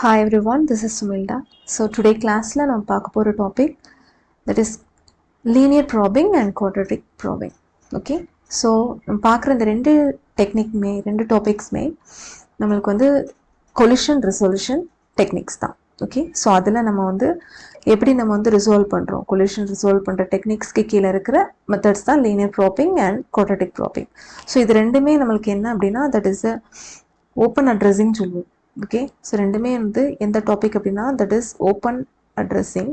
Hi everyone, this is Sumilda. So today class la nam paaka pora topic that is linear probing and quadratic probing. Okay, so நம்ம பார்க்குற இந்த ரெண்டு டெக்னிக்மே ரெண்டு டாபிக்ஸ்மே நம்மளுக்கு வந்து collision resolution techniques தான். Okay, so அதில் நம்ம வந்து எப்படி நம்ம வந்து ரிசால்வ் பண்ணுறோம், கொலிஷன் ரிசால்வ் பண்ணுற டெக்னிக்ஸ்க்கு கீழே இருக்கிற மெத்தட்ஸ் தான் linear probing and quadratic probing. So இது ரெண்டுமே நம்மளுக்கு என்ன அப்படின்னா that is a open addressing சொல்லுவோம். ஓகே, ஸோ ரெண்டுமே வந்து எந்த டாபிக் அப்படின்னா that is open addressing.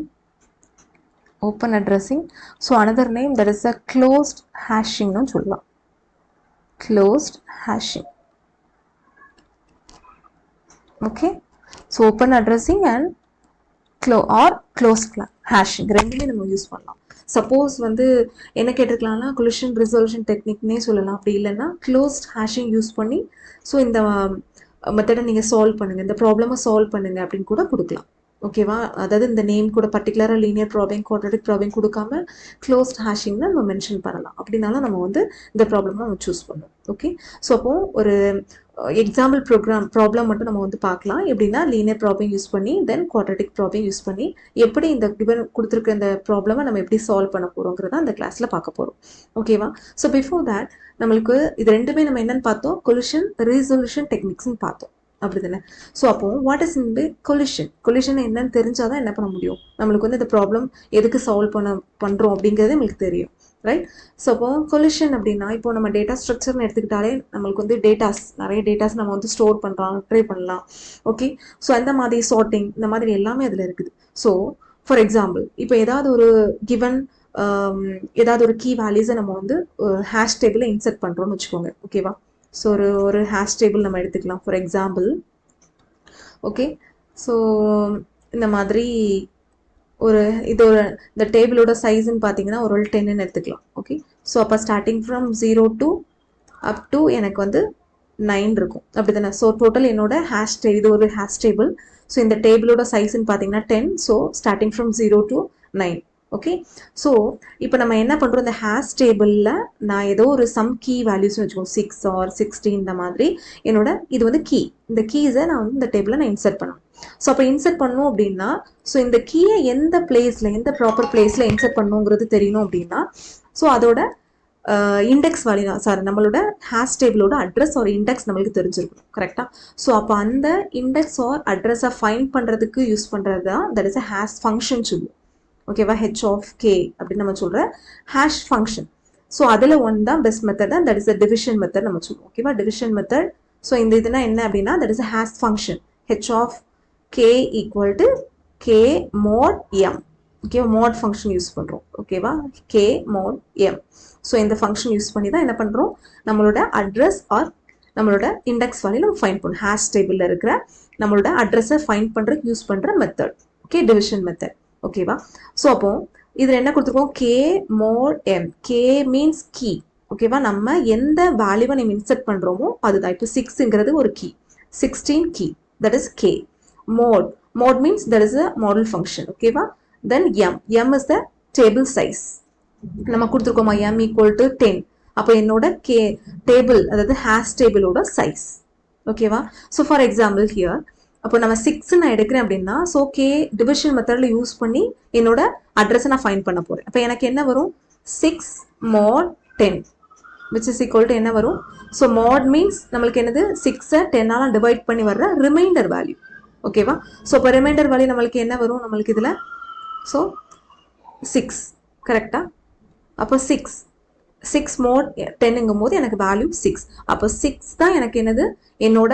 So another name that is a closed ஹேஷிங்னு சொல்லலாம். Closed hashing. Okay, so open addressing and closed hashing ரெண்டுமே நம்ம யூஸ் பண்ணலாம். சப்போஸ் வந்து என்ன கேட்டிருக்கலாம்னா கொலிஷன் ரிசொல்யூஷன் டெக்னிக்னே சொல்லலாம், அப்படி இல்லைன்னா க்ளோஸ்ட் ஹேஷிங் யூஸ் பண்ணி ஸோ இந்த மெத்தடை நீங்கள் சால்வ் பண்ணுங்கள், இந்த ப்ராப்ளமை சால்வ் பண்ணுங்கள் அப்படின்னு கூட கொடுக்கலாம். ஓகேவா, அதாவது இந்த நேம் கூட பர்டிகுலராக லீனியர் ப்ராப்ளம் குவாட்ரட்டிக் ப்ராப்ளம் கொடுக்காம க்ளோஸ்ட் ஹேஷிங்னு நம்ம மென்ஷன் பண்ணலாம். அப்படின்னாலும் நம்ம வந்து இந்த ப்ராப்ளமாக நம்ம சூஸ் பண்ணணும். ஓகே, ஸோ அப்போது ஒரு எக்ஸாம்பிள் ப்ராப்ளம் மட்டும் நம்ம வந்து பார்க்கலாம். எப்படின்னா லீனியர் ப்ராப்ளம் யூஸ் பண்ணி தென் குவாட்ரட்டிக் ப்ராப்ளம் யூஸ் பண்ணி எப்படி இந்த கிவன் கொடுத்துருக்க இந்த ப்ராப்ளமை நம்ம எப்படி சால்வ் பண்ண போகிறோங்கிறத அந்த கிளாஸில் பார்க்க போகிறோம். ஓகேவா, ஸோ பிஃபோர் தேட் நம்மளுக்கு இது ரெண்டுமே நம்ம என்னன்னு பார்த்தோம், கொலிஷன் ரிசொல்யூஷன் டெக்னிக்ஸ்ன்னு பார்த்தோம். அப்படி தானே. ஸோ அப்போ வாட் இஸ் இந்த கொலிஷன் என்னன்னு தெரிஞ்சாதான் என்ன பண்ண முடியும், நம்மளுக்கு வந்து இந்த ப்ராப்ளம் எதுக்கு சால்வ் பண்ணுறோம் அப்படிங்கிறது நம்மளுக்கு தெரியும். ரைட். ஸோ அப்போ கொலிஷன் அப்படின்னா இப்போ நம்ம டேட்டா ஸ்ட்ரக்சர்னு எடுத்துக்கிட்டாலே நம்மளுக்கு வந்து நிறைய டேட்டாஸ் நம்ம வந்து ஸ்டோர் பண்ணுறோம், ட்ரை பண்ணலாம். ஓகே, ஸோ அந்த மாதிரி சார்ட்டிங் இந்த மாதிரி எல்லாமே அதில் இருக்குது. ஸோ ஃபார் எக்ஸாம்பிள் இப்போ ஏதாவது ஒரு கிவன் ஏதாவது ஒரு கீ வேல்யூஸை நம்ம வந்து ஹேஷ் டேபிளில் இன்சர்ட் பண்ணுறோம்னு வச்சுக்கோங்க. ஓகேவா, ஸோ ஒரு ஹேஷ் டேபிள் நம்ம எடுத்துக்கலாம் ஃபார் எக்ஸாம்பிள். ஓகே, ஸோ இந்த மாதிரி இந்த டேபிளோட சைஸ்ன்னு பார்த்தீங்கன்னா ஒரு 10ன்னு எடுத்துக்கலாம். ஓகே, ஸோ அப்போ starting from 0 to up to எனக்கு வந்து 9 இருக்கும். அப்படி தானே. ஸோ டோட்டல் என்னோட இது ஒரு ஹேஷ் டேபிள். ஸோ இந்த டேபிளோட சைஸ்ன்னு பார்த்தீங்கன்னா 10. So starting from 0 to 9. Okay, so இப்போ நம்ம என்ன பண்ணுறோம், இந்த ஹேஷ் டேபிளில் நான் ஏதோ ஒரு சம் கீ வேல்யூஸ்னு வச்சுக்கோங்க 6 or 16 இந்த மாதிரி என்னோட இது வந்து கீ. இந்த கீஸை நான் வந்து இந்த டேபிளில் நான் இன்சர்ட் பண்ணணும். ஸோ அப்போ இன்சர்ட் பண்ணணும் அப்படின்னா ஸோ இந்த கீயை எந்த ப்ராப்பர் பிளேஸில் இன்சர்ட் பண்ணணுங்கிறது தெரியணும் அப்படின்னா ஸோ அதோட இண்டெக்ஸ் வேல்யூ நம்மளோட ஹேஷ் டேபிளோட அட்ரஸ் ஒரு இண்டெக்ஸ் நம்மளுக்கு தெரிஞ்சிருக்கும். கரெக்டாக. ஸோ அப்போ அந்த இண்டெக்ஸ் ஆர் அட்ரஸை ஃபைண்ட் பண்ணுறதுக்கு யூஸ் பண்ணுறது தான் that is a hash function சொல்லுவோம். ஓகேவா, h of k அப்படின்னு நம்ம சொல்கிற ஹேஷ் ஃபங்க்ஷன். ஸோ அதில் ஒன் தான் பெஸ்ட் மெத்தட் தான் that is a division method நம்ம சொல்லுவோம். ஓகேவா, டிவிஷன் மெத்தட். ஸோ இந்த இதுனா என்ன அப்படின்னா that is a hash function h of k equal to k mod m. ஓகேவா, மோட் ஃபங்க்ஷன் யூஸ் பண்ணுறோம். ஓகேவா, k mod m. ஸோ இந்த ஃபங்க்ஷன் யூஸ் பண்ணி தான் என்ன பண்ணுறோம், நம்மளோட அட்ரஸ் ஆர் நம்மளோட இண்டெக்ஸ் வேல்யூ நம்ம ஃபைண்ட் பண்ணுறோம். ஹேஷ் டேபிளில் இருக்கிற நம்மளோட அட்ரஸை ஃபைண்ட் பண்ணுறதுக்கு யூஸ் பண்ணுற மெத்தட். Okay, division method. ஓகேவா, ஸோ அப்போ இதில் என்ன கொடுத்துருக்கோம், K mod M. K means key. ஓகேவா, நம்ம எந்த வேல்யூவை நம்ம இன்சர்ட் பண்ணுறோமோ அதுதான். இப்போ 6ங்கிறது ஒரு key, 16 key, that is K. Mod means that is a modal function. ஓகேவா, then M is the table size. நம்ம கொடுத்துருக்கோமா எம் ஈக்குவல் டு 10. அப்போ என்னோட டேபிள் அதாவது ஹேஷ் டேபிளோட சைஸ். ஓகேவா, ஸோ ஃபார் எக்ஸாம்பிள் ஹியர் அப்போ நம்ம 6 நான் எடுக்கிறேன் அப்படின்னா ஸோ கே டிவிஷன் மெத்தடில் யூஸ் பண்ணி என்னோட அட்ரஸை நான் ஃபைண்ட் பண்ண போகிறேன். அப்போ எனக்கு என்ன வரும், 6 mod 10 which is equal to என்ன வரும். ஸோ மாட் மீன்ஸ் நம்மளுக்கு என்னது 6ஐ 10ஆல் டிவைட் பண்ணி வர்ற ரிமைண்டர் வேல்யூ. ஓகேவா, ஸோ இப்போ ரிமைண்டர் வேல்யூ நம்மளுக்கு என்ன வரும், நம்மளுக்கு இதில் ஸோ 6. கரெக்டாக. அப்போ 6 mod 10ங்கும் போது எனக்கு வேல்யூ 6. அப்போ 6 தான் எனக்கு என்னது என்னோட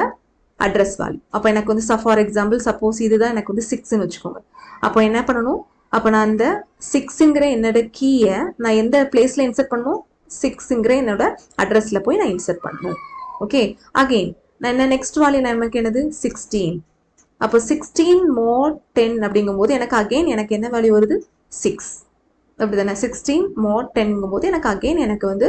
அட்ரஸ் வேல்யூ. அப்போ எனக்கு வந்து ஃபார் எக்ஸாம்பிள் சப்போஸ் இதுதான் எனக்கு வந்து 6ன்னு வச்சுக்கோங்க. அப்போ என்ன பண்ணணும், அப்போ நான் அந்த 6ங்கிற என்னோட கீயை நான் எந்த பிளேஸில் இன்சர்ட் பண்ணணும், 6ங்கிற என்னோட அட்ரஸில் போய் நான் இன்சர்ட் பண்ணணும். ஓகே, அகெயின் நான் என்ன நெக்ஸ்ட் வேல்யூ நமக்கு என்னது 16. அப்போ 16 mod 10 அப்படிங்கும்போது எனக்கு அகெயின் எனக்கு என்ன வேல்யூ வருது 6. அப்படி தானே. 16 mod 10ங்கும் போது எனக்கு அகெயின் எனக்கு வந்து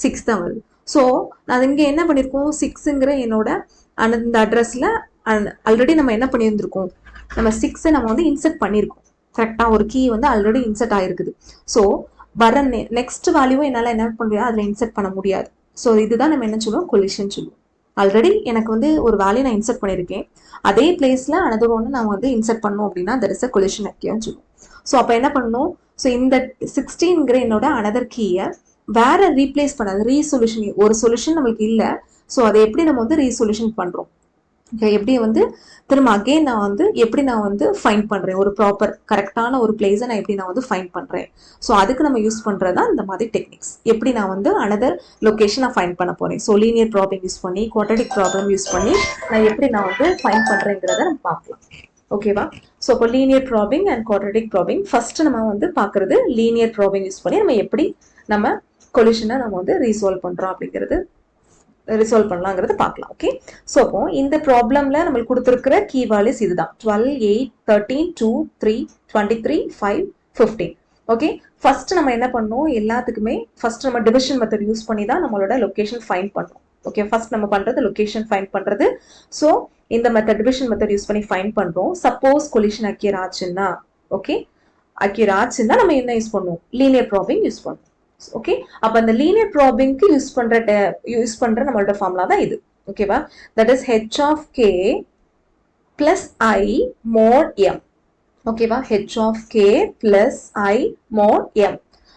6 தான் வருது. ஸோ நான் இங்கே என்ன பண்ணியிருக்கோம், 6ங்கிற என்னோட அந்த அட்ரஸில் ஆல்ரெடி நம்ம என்ன பண்ணியிருந்திருக்கோம், நம்ம 6ஐ நம்ம வந்து இன்சர்ட் பண்ணியிருக்கோம். கரெக்டாக, ஒரு கீ வந்து ஆல்ரெடி இன்சர்ட் ஆகிருக்குது. ஸோ வர நெக்ஸ்ட் வேல்யூவை என்னால் என்ன பண்ண முடியாது, அதில் இன்சர்ட் பண்ண முடியாது. ஸோ இதுதான் நம்ம என்ன சொல்லுவோம், கொலிஷன் சொல்லுவோம். ஆல்ரெடி எனக்கு வந்து ஒரு வேல்யூ நான் இன்சர்ட் பண்ணியிருக்கேன், அதே பிளேஸில் அனதர் ஒன்று நான் வந்து இன்சர்ட் பண்ணோம் அப்படின்னா தட் இஸ் அ கொலிஷன் அக்யூன்னு சொல்லுவோம். ஸோ அப்போ என்ன பண்ணணும், ஸோ இந்த 16ங்கிற என்னோட அனதர் கீயை வேற ரீப்ளேஸ் பண்ணாது, ரீசொல்யூஷன். ஒரு சொல்யூஷன் நம்மளுக்கு இல்லை, ஸோ அதை எப்படி நம்ம வந்து ரீசொல்யூஷன் பண்ணுறோம், எப்படி வந்து திரும்ப அகெயின் நான் வந்து எப்படி நான் வந்து ஃபைண்ட் பண்ணுறேன், ஒரு ப்ராப்பர் கரெக்டான ஒரு பிளேஸை நான் எப்படி நான் வந்து ஃபைண்ட் பண்ணுறேன். ஸோ அதுக்கு நம்ம யூஸ் பண்ணுறது தான் இந்த மாதிரி டெக்னிக்ஸ். எப்படி நான் வந்து அனதர் லொக்கேஷன் நான் ஃபைண்ட் பண்ண போகிறேன். ஸோ லீனியர் ப்ராப்ளம் யூஸ் பண்ணி, குவாட்ரடிக் ப்ராப்ளம் யூஸ் பண்ணி நான் எப்படி நான் வந்து ஃபைண்ட் பண்ணுறேங்கிறத நம்ம பார்க்கலாம். ஓகேவா? ஸோ இப்போ linear problem and quadratic problem first நம்ம வந்து பார்க்குறது லீனியர் ப்ராப்ளம் யூஸ் பண்ணி நம்ம எப்படி நம்ம கொலிஷனை நம்ம வந்து ரீசால்வ் பண்ணுறோம் அப்படிங்கிறது ரிசால்வ் பண்ணலாங்கிறது பார்க்கலாம். ஓகே, ஸோ அப்போ இந்த ப்ராப்ளம்ல நம்மளுக்கு கொடுத்துருக்கிற கீ வேல்யூஸ் இதுதான் 12, 8, 13, 2, 3, 23, 5, 15. ஓகே, ஃபர்ஸ்ட் நம்ம என்ன பண்ணோம், எல்லாத்துக்குமே ஃபர்ஸ்ட் நம்ம டிவிஷன் மெத்தட் யூஸ் பண்ணி தான் நம்மளோட லொகேஷன் ஃபைண்ட் பண்ணோம். ஓகே, ஃபர்ஸ்ட் நம்ம பண்றது லொகேஷன் ஃபைண்ட் பண்றது. ஸோ இந்த மெத்தட் டிவிஷன் மெத்தட் யூஸ் பண்ணி ஃபைண்ட் பண்றோம். சப்போஸ் கொலிஷன் அக்யூர் ஆச்சுன்னா, ஓகே, அக்யூர் ஆச்சுன்னா நம்ம என்ன யூஸ் பண்ணுவோம், லீனியர் ப்ராப்ளம் யூஸ் பண்ணுவோம். ஓகே, அப்ப அந்த லீனியர் ப்ராப்ளம்க்கு யூஸ் பண்ற நம்மளோட ஃபார்முலா தான் இது. ஓகேவா? That is h of k plus i mod m. ஓகேவா? h of k plus i mod m.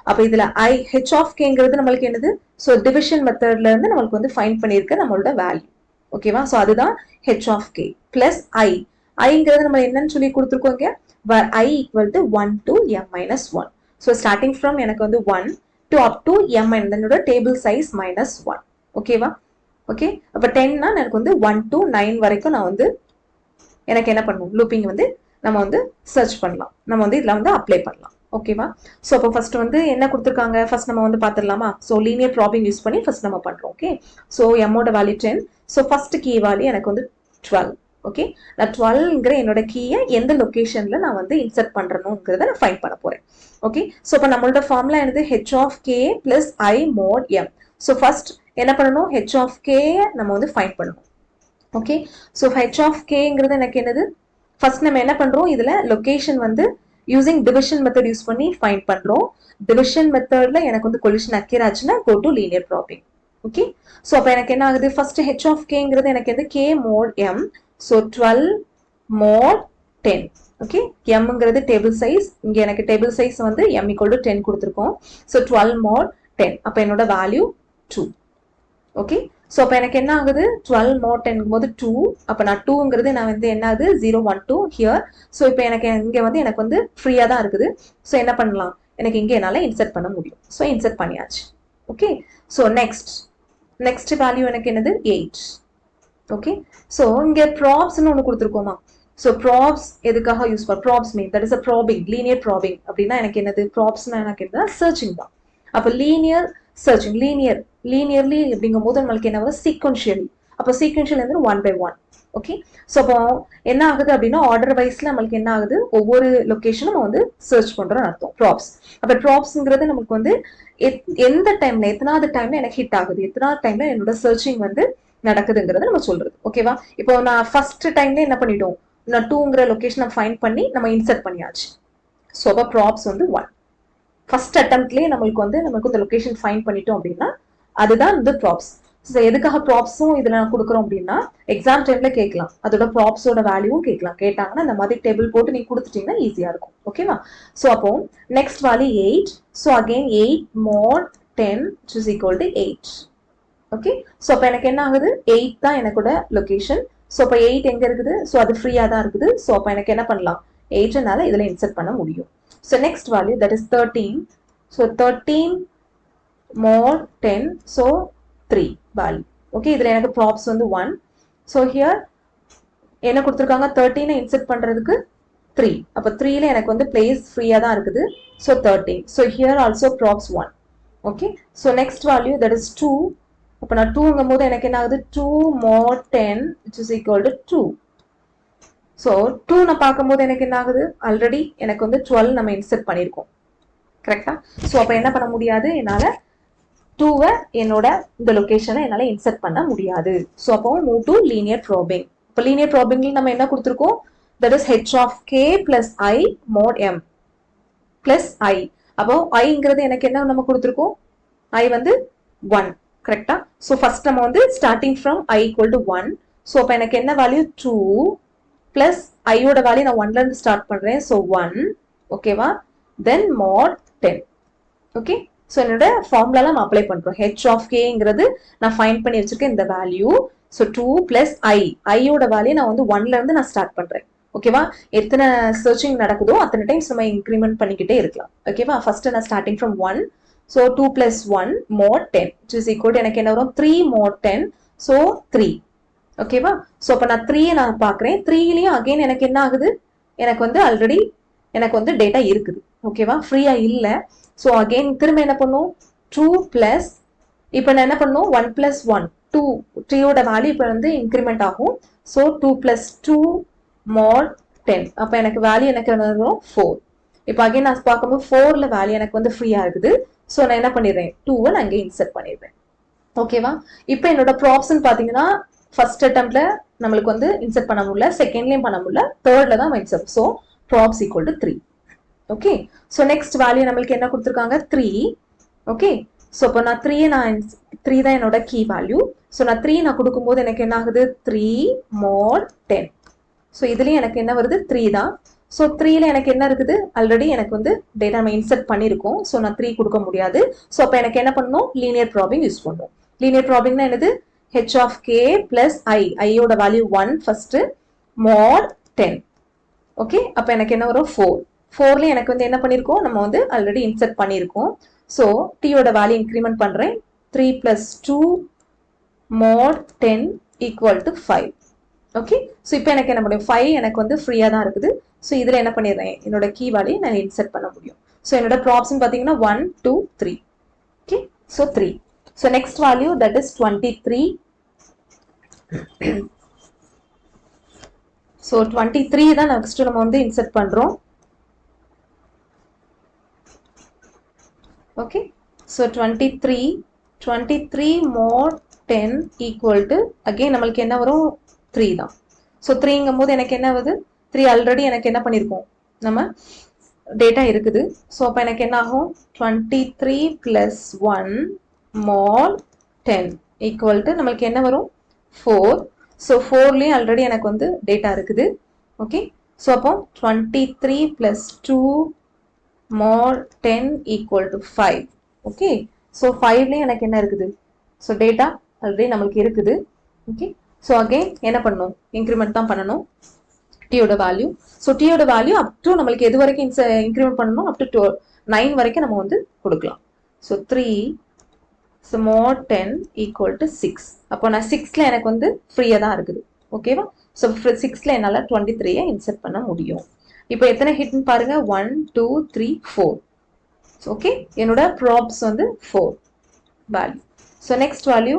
அப்ப இதுல h of kங்கிறது நம்மளுக்கு என்னது, சோ டிவிஷன் மெத்தட்ல இருந்து நம்மளுக்கு வந்து ஃபைண்ட் பண்ணிருக்க நம்மளோட வேல்யூ. ஓகேவா? சோ அதுதான் h of k plus iங்கிறது நம்ம என்னன்னு சொல்லி கொடுத்துருக்கோங்க, where i equal to 1 to m minus 1. so starting from எனக்கு வந்து 1 to up to m என்னோட டேபிள் சைஸ் minus 1. ஓகேவா? ஓகே, அப்ப 10னா எனக்கு வந்து 1 to 9 வரைக்கும் நான் வந்து எனக்கு என்ன பண்ணுவோம், லூப்பிங் வந்து நம்ம வந்து சர்ச் பண்ணலாம், நம்ம வந்து இதுல வந்து அப்ளை பண்ணலாம். ஓகேவா? ஸோ அப்போ ஃபர்ஸ்ட் வந்து என்ன கொடுத்துருக்காங்க, ஃபர்ஸ்ட் நம்ம வந்து பார்த்துடலாமா. ஸோ லீனியர் ப்ராப்ளம் யூஸ் பண்ணி ஃபர்ஸ்ட் நம்ம பண்றோம். ஓகே, ஸோ எம்மோட value 10. So first key value எனக்கு வந்து 12. ஓகே, நான் 12ங்கிற என்னோட கீயை எந்த லொகேஷன்ல நான் வந்து இன்சர்ட் பண்றேனுங்கிறத நான் ஃபைண்ட் பண்ண போறேன். ஓகே, ஸோ இப்போ நம்மளோட ஃபார்முலா என்னது, h of k plus i mod m. So first என்ன பண்ணணும், h of k நம்ம வந்து ஃபைண்ட் பண்ணணும். ஓகே, ஸோ h of kங்கிறது எனக்கு என்னது, ஃபர்ஸ்ட் நம்ம என்ன பண்றோம், இதுல லொகேஷன் வந்து யூசிங் டிவிஷன் மெத்தட் யூஸ் பண்ணி ஃபைண்ட் பண்றோம். டிவிஷன் மெத்தட்ல எனக்கு வந்து கொலிஷன் அக்யூர் ஆச்சுன்னா go to linear problem. Okay, so அப்போ எனக்கு என்ன ஆகுது, ஃபர்ஸ்ட் h of kங்கிறது எனக்கு வந்து k mod m. So 12 mod 10. Okay, mங்கிறது டேபிள் சைஸ், இங்க எனக்கு டேபிள் சைஸ் வந்து m equal to 10 கொடுத்துருக்கோம். ஸோ 12 mod 10, அப்போ என்னோட வேல்யூ 2. ஓகே, ஸோ அப்போ எனக்கு என்ன ஆகுது, 12 mod 10 போது 2, அப்போ நான் 2ங்கிறது நான் வந்து என்ன ஆகுது 0, 1, 2 ஹியர். ஸோ இப்போ எனக்கு இங்கே வந்து எனக்கு வந்து ஃப்ரீயாக தான் இருக்குது. ஸோ என்ன பண்ணலாம், எனக்கு இங்கே என்னால் இன்சர்ட் பண்ண முடியும். ஸோ இன்சர்ட் பண்ணியாச்சு. ஓகே, ஸோ நெக்ஸ்ட் வேல்யூ எனக்கு என்னது 8. ஓகே, ஸோ இங்கே ப்ராப்ஸ்னு ஒன்று கொடுத்துருக்கோமா. ஸோ ப்ராப்ஸ் எதுக்காக யூஸ் பண்ண, probes mean that is a probing, linear probing அப்படின்னா எனக்கு என்னது, ப்ராப்ஸ்னா எனக்கு என்னன்னா சர்ச்சிங் தான். அப்போ லீனியர் சர்ச்சிங், லீனியர்லி அப்படிங்கும் போது நம்மளுக்கு என்ன வரும், சீக்வன்ஷியலி. அப்போ சீக்வன்ஷியல் வந்து 1 by 1. ஓகே, ஸோ அப்போ என்ன ஆகுது அப்படின்னா ஆர்டர் வைஸ்ல நம்மளுக்கு என்ன ஆகுது, ஒவ்வொரு லொகேஷனும் நம்ம வந்து சர்ச் பண்றோம்னு அர்த்தம் ப்ராப்ஸ். அப்போ ப்ராப்ஸ்ங்கிறது நம்மளுக்கு வந்து எந்த டைம்ல, எத்தனாவது டைம்ல எனக்கு ஹிட் ஆகுது, எத்தனாவது டைம்ல என்னோட சர்ச்சிங் வந்து நடக்குதுங்கிறத நம்ம சொல்றது. ஓகேவா? இப்போ நான் ஃபர்ஸ்ட் டைம்ல என்ன பண்ணிட்டோம், நான் 2ங்கிற லொகேஷனை ஃபைண்ட் பண்ணி நம்ம இன்சர்ட் பண்ணியாச்சு. ஸோ அப்போ ப்ராப்ஸ் வந்து 1. ஃபர்ஸ்ட் அட்டம்ப்ட்லேயே நம்மளுக்கு வந்து இந்த லொகேஷன் ஃபைண்ட் பண்ணிட்டோம் அப்படின்னா அதுதான் இந்த ப்ராப்ஸ். ஸோ எதுக்காக ப்ராப்ஸும் இதில் நான் கொடுக்குறோம் அப்படின்னா எக்ஸாம் டைம்ல கேட்கலாம், அதோட ப்ராப்ஸோட வேல்யூவும் கேட்கலாம். கேட்டாங்கன்னா இந்த மாதிரி டேபிள் போட்டு நீங்க கொடுத்துட்டீங்கன்னா ஈஸியா இருக்கும். ஓகேவா? ஸோ அப்போ next value 8. So again 8 mod 10 which is equal to 8. Okay, so அப்போ எனக்கு என்ன ஆகுது, 8 தான் எனக்கோட லொகேஷன். ஸோ அப்போ 8 எங்க இருக்குது, ஸோ அது ஃப்ரீயா தான் இருக்குது. ஸோ அப்போ எனக்கு என்ன பண்ணலாம், 8னால இதுல இன்சர்ட் பண்ண முடியும். So next value that is 13. So 13 mod 10, so 3 value. Okay, இதுல எனக்கு ப்ராப்ஸ் வந்து 1. ஸோ ஹியர் என்ன கொடுத்துருக்காங்க, 13 இன்சர்ட் பண்றதுக்கு 3. அப்போ 3ல எனக்கு வந்து பிளேஸ் ஃப்ரீயா தான் இருக்குது. So 13. So here also props 1. Okay, so next value that is 2. அப்போ நான் 2ங்கும் போது எனக்கு என்ன ஆகுது, 2 mod 10 which is equal to 2. So 2 நான் பார்க்கும்போது எனக்கு என்ன ஆகுது, ஆல்ரெடி எனக்கு வந்து 12 நம்ம இன்சர்ட் பண்ணியிருக்கோம். கரெக்டா? ஸோ அப்போ என்ன பண்ண முடியாது, என்னால் 2வை என்னோட இந்த லொகேஷனை என்னால் இன்சர்ட் பண்ண முடியாது. ஸோ அப்போ மூவ் டு லீனியர் ப்ராபிங். இப்போ லீனியர் ப்ராபிங்ல நம்ம என்ன கொடுத்துருக்கோம், that is h of k plus i mod m plus i. அப்போ iங்கிறது எனக்கு என்ன நம்ம கொடுத்துருக்கோம், i வந்து 1. கரெக்டா? ஸோ ஃபர்ஸ்ட் நம்ம வந்து starting from I equal to 1. So அப்போ எனக்கு என்ன வேல்யூ 2 பிளஸ் ஐயோட வேல்யூ நான் 1ல இருந்து ஸ்டார்ட் பண்றேன். ஸோ 1 ஓகேவா? தென் மாட் 10. ஓகே, ஸோ என்னோட ஃபார்முலால நம்ம அப்ளை பண்றோம். ஹெச் ஆஃப் கேங்கிறது நான் ஃபைண்ட் பண்ணி வச்சிருக்கேன் இந்த வேல்யூ. ஸோ 2 பிளஸ் ஐயோட வேல்யூ நான் வந்து 1ல இருந்து நான் ஸ்டார்ட் பண்றேன். ஓகேவா? எத்தனை சர்ச்சிங் நடக்குதோ அத்தனை டைம்ஸ் நம்ம இன்க்ரிமெண்ட் பண்ணிக்கிட்டே இருக்கலாம். ஓகேவா? ஃபர்ஸ்ட் நான் starting from 1. So 2 plus 1 mod 10 which is equal to எனக்கு என்ன வரும் 3 mod 10. ஸோ 3. ஓகேவா? ஸோ அப்போ நான் 3 நான் பார்க்குறேன். 3லயும் அகைன் எனக்கு என்ன ஆகுது, எனக்கு வந்து ஆல்ரெடி எனக்கு வந்து டேட்டா இருக்குது. ஓகேவா? ஃப்ரீயா இல்லை. ஸோ அகைன் திரும்ப என்ன பண்ணும் 2 பிளஸ் இப்போ நான் என்ன பண்ணும் 1 plus 1 2 3யோட வேல்யூ இப்போ வந்து இன்க்ரிமெண்ட் ஆகும். So 2 plus 2 mod 10. அப்போ எனக்கு வேல்யூ எனக்கு என்ன வரும் 4. இப்போ அகைன் நான் பார்க்கும்போது 4ல வேல்யூ எனக்கு வந்து ஃப்ரீயா இருக்குது. ஸோ நான் என்ன பண்ணிடுறேன் 2 நான் அங்கே இன்சர்ட் பண்ணிடுறேன். ஓகேவா? இப்போ என்னோட ப்ராப்ஸ்ன்னு பார்த்தீங்கன்னா ஃபர்ஸ்ட் அட்டம்ப்ட்ல நம்மளுக்கு வந்து இன்சர்ட் பண்ண முடியல, செகண்ட்லயும் பண்ண முடியல, தேர்ட்ல தான் insert. So props equal to 3. Okay, so next value நம்மளுக்கு என்ன கொடுத்துருக்காங்க 3. ஓகே, ஸோ இப்போ நான் 3 தான் என்னோட கீ வேல்யூ. ஸோ நான் 3 நான் கொடுக்கும்போது எனக்கு என்ன ஆகுது 3 mod 10. ஸோ இதுலயும் எனக்கு என்ன வருது 3 தான். ஸோ 3ல எனக்கு என்ன இருக்குது ஆல்ரெடி எனக்கு வந்து டேட்டா நம்ம இன்சர்ட் பண்ணியிருக்கோம். ஸோ நான் 3 கொடுக்க முடியாது. ஸோ அப்போ எனக்கு என்ன பண்ணணும் லீனியர் ப்ராபிங் யூஸ் பண்ணணும். லீனியர் ப்ராபிங்னா என்னது ஹெச் ஆஃப் கே பிளஸ் ஐயோட வேல்யூ 1 ஃபர்ஸ்ட் மாட் 10. ஓகே, அப்போ எனக்கு என்ன வரும் 4. 4ல எனக்கு வந்து என்ன பண்ணியிருக்கோம் நம்ம வந்து ஆல்ரெடி இன்சர்ட் பண்ணியிருக்கோம். ஸோ டீயோட வேல்யூ இன்க்ரிமெண்ட் பண்ணுறேன். 3 plus 2 mod 10 equal to 5. Okay, so இப்போ எனக்கு என்ன முடியும் 5 எனக்கு வந்து ஃப்ரீயாக தான் இருக்குது. ஸோ இதில் என்ன பண்ணிடுறேன் என்னோட கீ வேல்யூ நான் இன்சர்ட் பண்ண முடியும். ஸோ என்னோட ப்ராப்ஸ்ன்னு பார்த்தீங்கன்னா 1 2 3. Okay, so 3. So next value that is 23. So 23 தான் நெக்ஸ்ட் நம்ம வந்து இன்சர்ட் பண்ணுறோம். Okay, so 23 mod 10 equal to again நம்மளுக்கு என்ன வரும் 3 தான். ஸோ 3ங்கும் போது எனக்கு என்ன ஆகுது 3 ஆல்ரெடி எனக்கு என்ன பண்ணியிருக்கோம் நம்ம டேட்டா இருக்குது. ஸோ அப்போ எனக்கு என்ன ஆகும் 23 பிளஸ் 1 mod 10 ஈக்குவல் டு நம்மளுக்கு என்ன வரும் 4. ஸோ 4லேயும் ஆல்ரெடி எனக்கு வந்து டேட்டா இருக்குது. ஓகே, ஸோ அப்போ 23 plus 2 mod 10 equal to 5. Okay, so 5லேயும் எனக்கு என்ன இருக்குது ஸோ டேட்டா ஆல்ரெடி நம்மளுக்கு இருக்குது. ஓகே, ஸோ அகெயின் என்ன பண்ணணும் இன்க்ரிமெண்ட் தான் பண்ணணும் டீயோட வேல்யூ. ஸோ டீயோட வேல்யூ அப் டு நம்மளுக்கு எது வரைக்கும் இன்க்ரிமெண்ட் பண்ணணும் அப் டு 9 வரைக்கும் நம்ம வந்து கொடுக்கலாம். So 3 so mod 10 equal to 6. அப்போ நான் 6ல எனக்கு வந்து ஃப்ரீயாக தான் இருக்குது. ஓகேவா? ஸோ 6ல என்னால் 23யை இன்சர்ட் பண்ண முடியும். இப்போ எத்தனை ஹிட்னு பாருங்க 1 2 3 4. ஓகே, என்னோட ப்ராப்ஸ் வந்து 4 value. So next value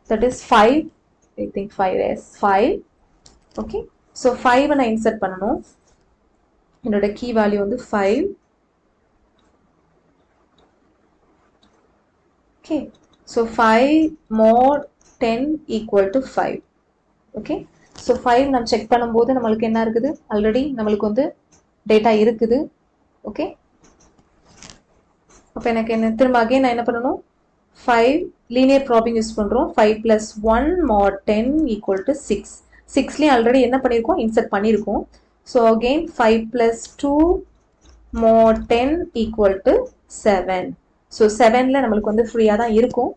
that is 5. I think 5 is 5. Okay, so 5 நான் இன்சர்ட் பண்ணணும். என்னோட கீ வேல்யூ வந்து 5. Okay, so 5 mod 10 equal to 5. Okay, so 5 நம்ம செக் பண்ணும்போது நம்மளுக்கு என்ன இருக்குது ஆல்ரெடி நம்மளுக்கு வந்து டேட்டா இருக்குது. ஓகே, அப்போ எனக்கு என்ன திரும்ப அகைன் நான் என்ன பண்ணணும் 5 லீனியர் ப்ராபிங் யூஸ் பண்ணுறோம். 5 பிளஸ் 1 mod 10 ஈக்குவல் டு 6. 6லேயும் ஆல்ரெடி என்ன பண்ணியிருக்கோம் இன்சர்ட் பண்ணியிருக்கோம். So again 5 plus 2 mod 10 equal to 7. So 7ல நம்மளுக்கு வந்து ஃப்ரீயாக தான் இருக்கும்.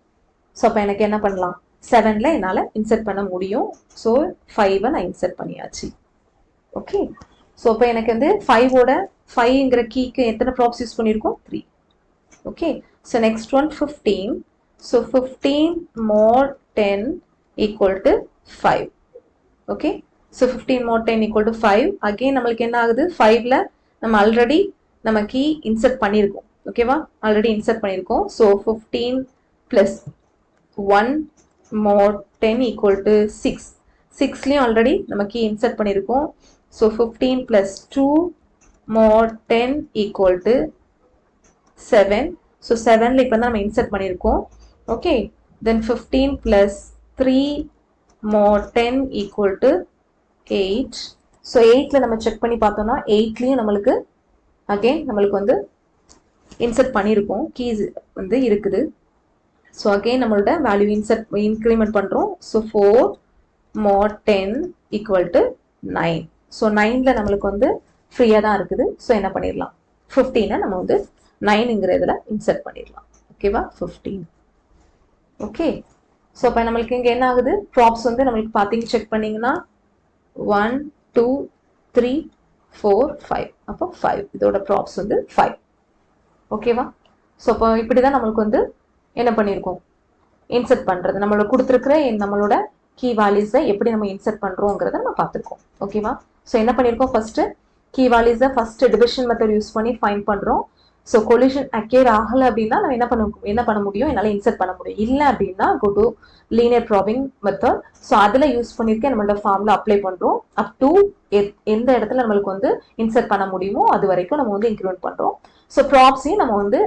ஸோ அப்போ எனக்கு என்ன பண்ணலாம் 7ல என்னால் இன்சர்ட் பண்ண முடியும். ஸோ 5 நான் இன்சர்ட் பண்ணியாச்சு. ஓகே, ஸோ அப்போ எனக்கு வந்து 5ஓட 5ங்கிற கீக்கு எத்தனை ப்ராப்ஸ் யூஸ் பண்ணியிருக்கோம் 3. Okay, so next one 15. So 15 mod 10 equal to 5. Okay, so 15 mod 10 equal to 5. Again நம்மளுக்கு என்ன ஆகுது 5ல நம்ம ஆல்ரெடி நம்ம கீ இன்சர்ட் பண்ணியிருக்கோம். ஓகேவா? ஆல்ரெடி இன்சர்ட் பண்ணியிருக்கோம். So 15 plus 1 mod 10 equal to 6. 6லேயும் ஆல்ரெடி நம்ம கீ இன்சர்ட் பண்ணியிருக்கோம். So 15 plus 2 mod 10 equal to 7. So 7ல இப்போ தான் நம்ம இன்சர்ட் பண்ணியிருக்கோம். Okay, then 15 plus 3 mod 10 equal to 8. So 8ல நம்ம செக் பண்ணி பார்த்தோம்னா 8லேயும் நம்மளுக்கு அகெயின் நம்மளுக்கு வந்து இன்சர்ட் பண்ணியிருக்கோம் கீஸ் வந்து இருக்குது. ஸோ அகெயின் நம்மளோட வேல்யூ இன்க்ரிமெண்ட் பண்ணுறோம். So 4 mod 10 equal to 9. So 9ல நம்மளுக்கு வந்து ஃப்ரீயாக தான் இருக்குது. ஸோ என்ன பண்ணிடலாம், 15 நம்ம வந்து 9ங்கிற இதில் இன்சர்ட் பண்ணிடலாம். ஓகேவா, 15. ஓகே, ஸோ இப்போ நம்மளுக்கு இங்கே என்ன ஆகுது, ப்ராப்ஸ் வந்து நம்மளுக்கு பார்த்தீங்க செக் பண்ணிங்கன்னா 1 2 3 4 5. அப்போ 5, இதோட ப்ராப்ஸ் வந்து 5. ஓகேவா, ஸோ இப்போ இப்படி தான் நம்மளுக்கு வந்து என்ன பண்ணியிருக்கோம், இன்சர்ட் பண்ணுறது. நம்மளோட கொடுத்துருக்குற நம்மளோட கீ வேல்யூஸை எப்படி நம்ம இன்சர்ட் பண்ணுறோங்கிறத நம்ம பார்த்துருக்கோம். ஓகேவா, ஸோ என்ன பண்ணியிருக்கோம், ஃபஸ்ட்டு கீ வேல்யூஸை ஃபஸ்ட்டு டிவிஷன் மெத்தட் யூஸ் பண்ணி ஃபைண்ட் பண்ணுறோம். ஸோ கொலிஷன் அக்கேர் ஆகலை அப்படின்னா நம்ம என்ன பண்ண முடியும், என்னால் இன்சர்ட் பண்ண முடியும். இல்லை அப்படின்னா go to linear probing method. So அதில் யூஸ் பண்ணியிருக்கேன் நம்மளோட ஃபார்மில் அப்ளை பண்ணுறோம். அப் டு எந்த இடத்துல நம்மளுக்கு வந்து இன்சர்ட் பண்ண முடியுமோ அது வரைக்கும் நம்ம வந்து இன்க்ரிமெண்ட் பண்ணுறோம். ஸோ ப்ராப்ஸையும் நம்ம வந்து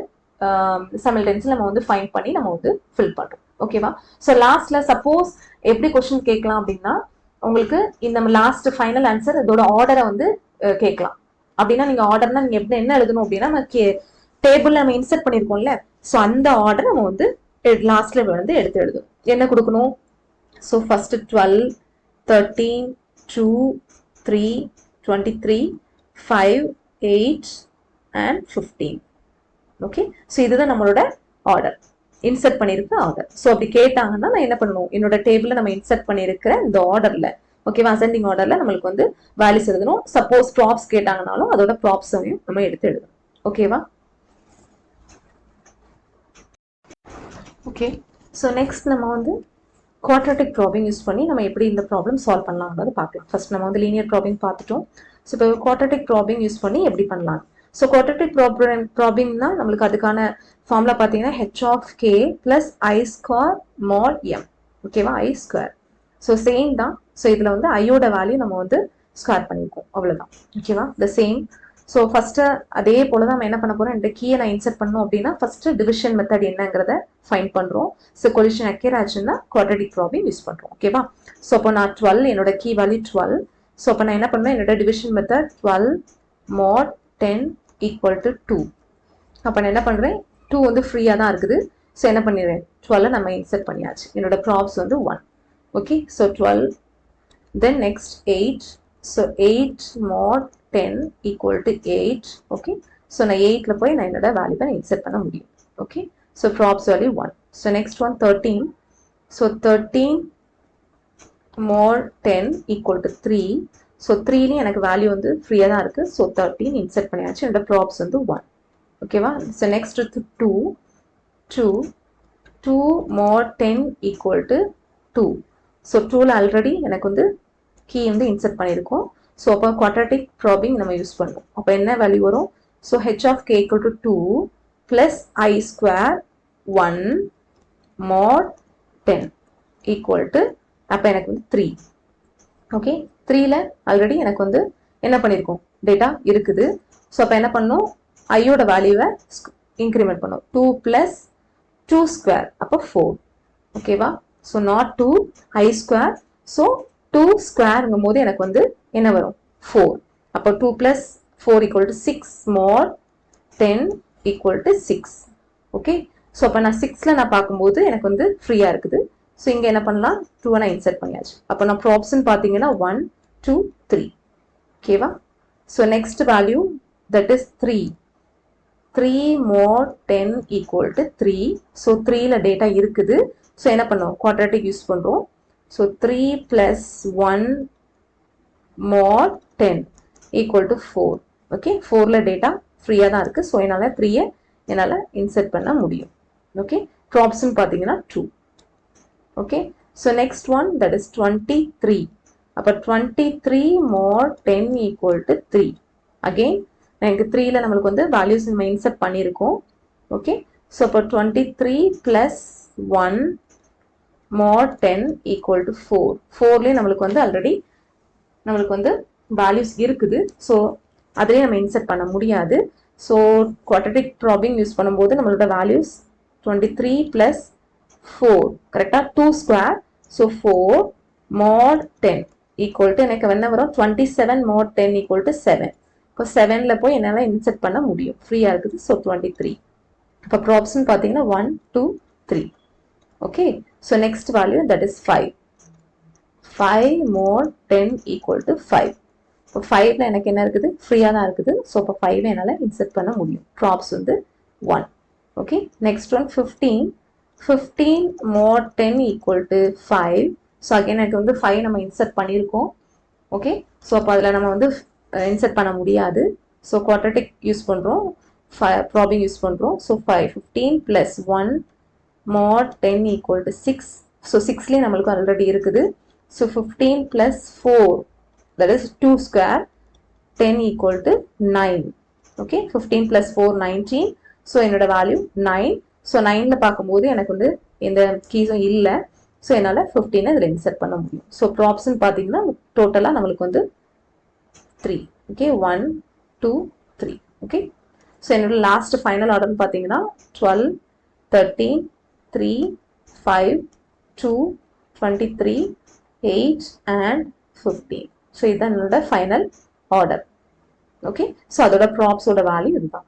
சைமல்டேனியஸ்லி நம்ம வந்து ஃபைண்ட் பண்ணி நம்ம வந்து ஃபில் பண்ணுறோம். ஓகேவா, ஸோ லாஸ்ட்ல சப்போஸ் எப்படி கொஸ்டின் கேட்கலாம் அப்படின்னா, உங்களுக்கு இந்த லாஸ்ட் ஃபைனல் ஆன்சர் இதோட ஆர்டரை வந்து கேட்கலாம். அப்படின்னா நீங்க ஆர்டர்னா நீங்க எப்படி என்ன எழுதணும் அப்படின்னா, நம்ம டேபிள்ல நம்ம இன்சர்ட் பண்ணிருக்கோம்ல, ஸோ அந்த ஆர்டர் நம்ம வந்து லாஸ்ட்ல வந்து எடுத்து எழுதணும். என்ன கொடுக்கணும், so first 12 13 2 3 23 5 8 and 15. Okay, so இதுதான் நம்மளோட ஆர்டர், இன்சர்ட் பண்ணியிருக்க ஆர்டர். ஸோ அப்படி கேட்டாங்கன்னா நான் என்ன பண்ணணும், என்னோட டேபிளில் நம்ம இன்சர்ட் பண்ணியிருக்கிற இந்த ஆர்டரில், ஓகேவா, அசெண்டிங் ஆர்டரில் நம்மளுக்கு வந்து வேல்யூஸ் எழுதணும். சப்போஸ் ப்ராப்ஸ் கேட்டாங்கனாலும் அதோட ப்ராப்ஸையும் நம்ம எடுத்து எழுதணும். ஓகேவா, ஓகே. ஸோ நெக்ஸ்ட் நம்ம வந்து குவாட்ரட்டிக் ப்ராபிங் யூஸ் பண்ணி நம்ம எப்படி இந்த ப்ராப்ளம் சால்வ் பண்ணலாம்ன்றது பார்க்கலாம். ஃபர்ஸ்ட் நம்ம வந்து லீனியர் ப்ராபிங் பார்த்துட்டோம். ஸோ இப்போ குவாட்ரட்டிக் ப்ராபிங் யூஸ் பண்ணி எப்படி பண்ணலாம். ஸோ குவாட்ரட்டிக் ப்ராபிங்னா நம்மளுக்கு அதுக்கான ஃபார்முலா பார்த்தீங்கன்னா h of k plus i square mod m. ஓகேவா, i square. ஸோ சேம் தான். ஸோ இதில் வந்து ஐயோட வேல்யூ நம்ம வந்து ஸ்கொயர் பண்ணியிருக்கோம், அவ்வளோதான். ஓகேவா, த சேம். ஸோ ஃபர்ஸ்ட்டு அதே போல தான் நம்ம என்ன பண்ண போகிறோம், இந்த கீயை நான் இன்சர்ட் பண்ணோம் அப்படின்னா ஃபர்ஸ்ட்டு டிவிஷன் மெத்தட் என்னங்கிறத ஃபைன் பண்ணுறோம். ஸோ கொலிஷன் அக்கேர் ஆச்சுன்னா குவாட்ரட்டிக் ப்ராபிங் யூஸ் பண்ணுறோம். ஓகேவா, ஸோ அப்போ நான் 12, என்னோட கீ வேல்யூ 12. ஸோ அப்போ நான் என்ன பண்ணுவேன், என்னோட division method 12 mod 10 equal to 2. அப்போ நான் என்ன பண்ணுறேன், 2 வந்து ஃப்ரீயாக தான் இருக்குது. ஸோ என்ன பண்ணிடுறேன், 12 நம்ம இன்சர்ட் பண்ணியாச்சு. என்னோட ப்ராப்ஸ் வந்து 1. Okay, so 12, then next 8. So 8 mod 10 equal to 8. Okay, so நான் 8ல போய் நான் என்னோட வேல்யூவை நான் இன்சர்ட் பண்ண முடியும். Okay, so probes value 1. So next one 13. So 13 mod 10 equal to 3. So 3லையும் எனக்கு வேல்யூ வந்து ஃப்ரீயாக தான் இருக்குது. ஸோ 13 இன்சர்ட் பண்ணியாச்சு. என்னோட ப்ராப்ஸ் வந்து 1. ஓகேவா, so next 2 mod 10 equal to 2. So 2ல ஆல்ரெடி எனக்கு வந்து கீ வந்து இன்சர்ட் பண்ணியிருக்கோம். ஸோ அப்போ குவாட்ரட்டிக் ப்ராபிங் நம்ம யூஸ் பண்ணுவோம். அப்போ என்ன வேல்யூ வரும், so h of k equal to 2 plus i square 1 mod 10 equal to, அப்போ எனக்கு வந்து 3. ஓகே, 3ல ஆல்ரெடி எனக்கு வந்து என்ன பண்ணியிருக்கோம், டேட்டா இருக்குது. ஸோ அப்போ என்ன பண்ணணும், ஐயோட வேல்யூவை இன்க்ரிமெண்ட் பண்ணும். 2 plus 2 square, அப்போ 4. ஓகேவா, so not 2 i square. So 2 ஸ்கொயருங்கும் போது எனக்கு வந்து என்ன வரும், 4. அப்போ 2 plus 4 equal to 6 mod 10 equal to 6. Okay, so அப்போ நான் 6ல நான் பார்க்கும்போது எனக்கு வந்து ஃப்ரீயாக இருக்குது. ஸோ இங்கே என்ன பண்ணலாம், 2 நான் இன்சர்ட் பண்ணியாச்சு. அப்போ நான் ப்ராப்ஸ்ன்னு பார்த்தீங்கன்னா 1 2 3. ஓகேவா, so next value that is 3. 3 mod 10 equal to 3. So 3ல டேட்டா இருக்குது. ஸோ என்ன பண்ணுவோம், குவாட்ரட்டிக் யூஸ் பண்ணுறோம். So 3 plus 1 mod 10 equal to 4. Okay, 4ல டேட்டா ஃப்ரீயாக தான் இருக்குது. ஸோ என்னால் 3யை என்னால் இன்சர்ட் பண்ண முடியும். ஓகே, ப்ராப்ஸ்ன்னு பார்த்தீங்கன்னா 2. Okay, so next one that is 23. அப்போ 23 mod 10 equal to 3. அகெயின் எனக்கு 3ல நம்மளுக்கு வந்து வேல்யூஸ் நம்ம இன்சர்ட் பண்ணியிருக்கோம். ஓகே, ஸோ அப்போ 23 plus 1 mod 10 equal to 4. 4லேயே நம்மளுக்கு வந்து ஆல்ரெடி நம்மளுக்கு வந்து வேல்யூஸ் இருக்குது. ஸோ அதிலே நம்ம இன்சர்ட் பண்ண முடியாது. ஸோ குவாட்ரட்டிக் ப்ராபிங் யூஸ் பண்ணும்போது நம்மளோட வேல்யூஸ் 23 plus 4 கரெக்டாக 2 square. So 4 mod 10 equal to எனக்கு என்ன வரும், 27 mod 10 equal to 7. இப்போ 7ல போய் என்னால் இன்சர்ட் பண்ண முடியும், ஃப்ரீயாக இருக்குது. ஸோ 23. இப்போ ப்ராப்ஸ்ன்னு பார்த்தீங்கன்னா 1 2 3. Okay, so next value, that is 5. 5 more 10 equal to 5. இப்போ 5ல எனக்கு என்ன இருக்குது, ஃப்ரீயாக தான் இருக்குது. ஸோ இப்போ 5 என்னால் இன்செர்ட் பண்ண முடியும். ப்ராப்ஸ் வந்து 1. Okay, next one 15. 15 more 10 equal to 5. So again எனக்கு வந்து 5 நம்ம இன்செர்ட் பண்ணியிருக்கோம். ஓகே, ஸோ அப்போ அதில் நம்ம வந்து இன்செர்ட் பண்ண முடியாது. ஸோ குவாட்ரட்டிக் யூஸ் பண்ணுறோம், ப்ராபிங் யூஸ் பண்ணுறோம். So 15 plus 1 mod 10 equal to 6. So 6லேயே நம்மளுக்கு ஆல்ரெடி இருக்குது. So 15 plus 4, that is 2 square, 10 equal to 9. Okay, 15 plus 4, 19. So என்னோட வேல்யூ 9. ஸோ 9ல பார்க்கும்போது எனக்கு வந்து எந்த கீஸும் இல்லை. ஸோ என்னால் 15 இதில் இன்செர்ட் பண்ண முடியும். ஸோ ப்ராப்ஸ்ன்னு பார்த்தீங்கன்னா டோட்டலாக நம்மளுக்கு வந்து 3. ஓகே, 1 2 3. ஓகே, ஸோ என்னோட லாஸ்ட் ஃபைனல் ஆர்டர்னு பார்த்தீங்கன்னா 12 13 3 5 2 23 8 and 15. ஸோ இதுதான் என்னோட ஃபைனல் ஆர்டர். ஓகே, ஸோ அதோட ப்ராப்ஸோட வேல்யூ இதுதான்.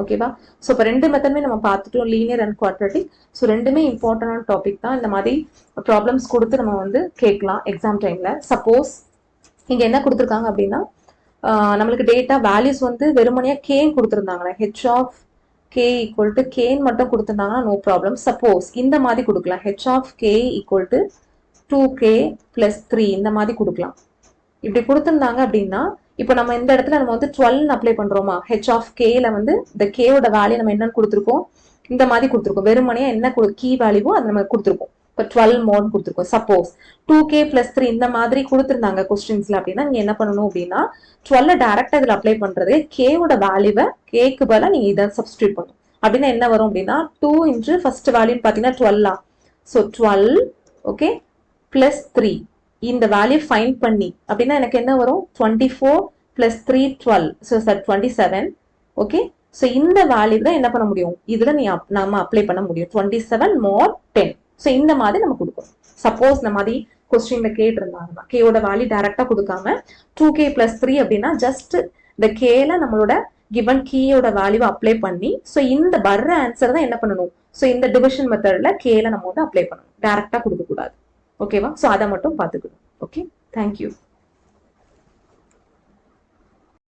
ஓகேவா? ஸோ இப்போ ரெண்டு மெத்தடுமே நம்ம பார்த்துட்டோம், லீனியர் அண்ட் குவாட்ரட்டிக். ஸோ ரெண்டுமே இம்பார்ட்டன்டான டாபிக் தான். இந்த மாதிரி ப்ராப்ளம்ஸ் கொடுத்து நம்ம வந்து கேட்கலாம் எக்ஸாம் டைமில். சப்போஸ் இங்கே என்ன கொடுத்துருக்காங்க அப்படின்னா, நம்மளுக்கு டேட்டா வேல்யூஸ் வந்து வெறுமனையாக கேன்னு கொடுத்துருந்தாங்களே, H of K equal to கேன்னு மட்டும் கொடுத்துருந்தாங்கன்னா நோ ப்ராப்ளம். சப்போஸ் இந்த மாதிரி கொடுக்கலாம், H of K equal to 2k plus 3 இந்த மாதிரி கொடுக்கலாம். இப்படி கொடுத்துருந்தாங்க அப்படின்னா, இப்போ நம்ம இந்த இடத்துல நம்ம வந்து 12 அப்ளை பண்றோமா, ஹெச் ஆஃப் கேல வந்து இந்த கேவோட வேல்யூ நம்ம என்னன்னு கொடுத்துருக்கோம், இந்த மாதிரி கொடுத்துருக்கோம். வெறுமனையா என்ன கீ வேல்யூவோ அதை நம்ம கொடுத்துருக்கோம். இப்போ 12 மோட் கொடுத்துருக்கோம். சப்போஸ் 2k plus 3 இந்த மாதிரி கொடுத்துருந்தாங்க கொஸ்டின்ஸ்ல அப்படின்னா, நீங்க என்ன பண்ணணும் அப்படின்னா 12 டைரக்டா இதுல அப்ளை பண்றது, கேவோட வேல்யூவை கேக்கு பதிலா நீங்க இதை சப்ஸ்டியூட் பண்ணணும். அப்படின்னா என்ன வரும் அப்படின்னா 2 இன்ட்டு ஃபர்ஸ்ட் வேல்யூன்னு பாத்தீங்கன்னா 12. ஸோ 12 ஓகே plus 3 இந்த வேல்யூ ஃபைண்ட் பண்ணி அப்படின்னா எனக்கு என்ன வரும், 24 plus 3 12. ஸோ 27. ஓகே, ஸோ இந்த வேல்யூ தான் என்ன பண்ண முடியும், இதுல நம்ம அப்ளை பண்ண முடியும். 27 more 10. ஸோ இந்த மாதிரி நம்ம கொடுக்கணும். சப்போஸ் இந்த மாதிரி கொஸ்டின்ல கேட்டிருந்தாங்கன்னா கேயோட வேல்யூ டைரக்டா கொடுக்காம 2k plus 3 அப்படின்னா ஜஸ்ட் இந்த கேல நம்மளோட கிவன் கீயோட வேல்யூவை அப்ளை பண்ணி, ஸோ இந்த வர்ற ஆன்சர் தான் என்ன பண்ணணும், ஸோ இந்த டிவிஷன் மெத்தட்ல கேல நம்ம வந்து அப்ளை பண்ணணும், டைரக்டா கொடுக்க கூடாது. ஓகேவா? ஸோ அதை மட்டும் பார்த்துக்கணும். Okay, thank you.